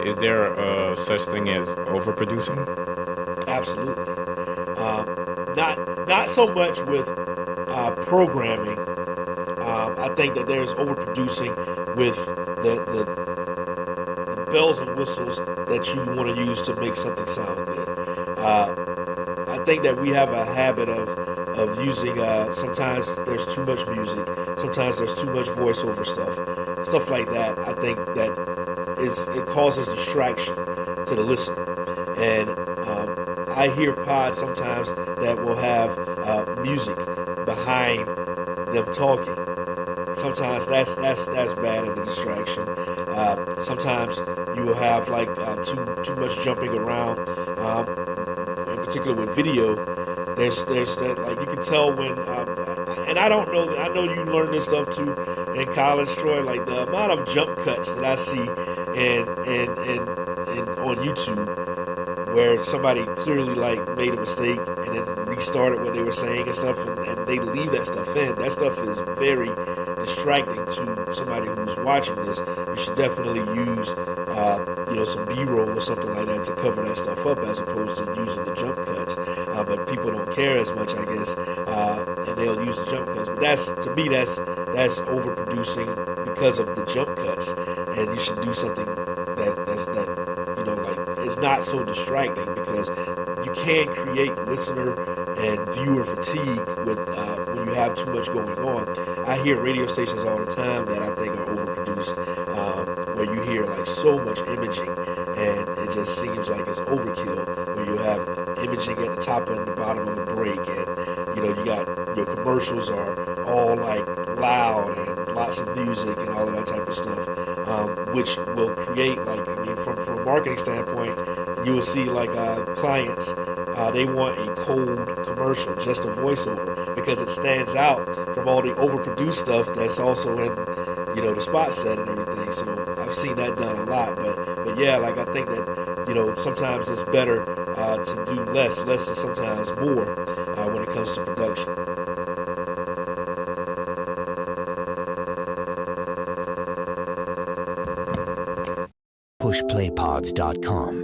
Is there such thing as overproducing? Absolutely. Not so much with programming. I think that there's overproducing with the bells and whistles that you want to use to make something sound good. Uh, I think that we have a habit of using. Sometimes there's too much music. Sometimes there's too much voiceover stuff like that. I think that it causes distraction to the listener, and I hear pods sometimes that will have music behind them talking. Sometimes that's bad in the distraction. Sometimes you will have like too much jumping around. In particular with video, there's that like you can tell when and I don't know. I know you learned this stuff too in college, Troy. Like the amount of jump cuts that I see and on YouTube where somebody clearly like made a mistake and then restarted what they were saying and stuff, and they leave that stuff in. That stuff is very distracting to somebody who's watching this. You should definitely use, some B-roll or something like that to cover that stuff up, as opposed to using the jump cuts. But people don't care as much, I guess, and they'll use the jump cuts. But that's to me, that's overproducing because of the jump cuts, and you should do something like is not so distracting, because you can create listener and viewer fatigue with when you have too much going on. I hear radio stations all the time that I think are overproduced, where you hear like so much imaging, and it just seems like it's overkill. Where you have imaging at the top and the bottom of a break, and you got your commercials are all like loud and lots of music and all of that type of stuff, which will create like from a marketing standpoint, you will see like clients they want a cold commercial, just a voiceover, because it stands out from all the overproduced stuff that's also in the spot set and everything. So I've seen that done a lot, but yeah, like I think that sometimes it's better to do less is sometimes more when it comes to production. pushplaypods.com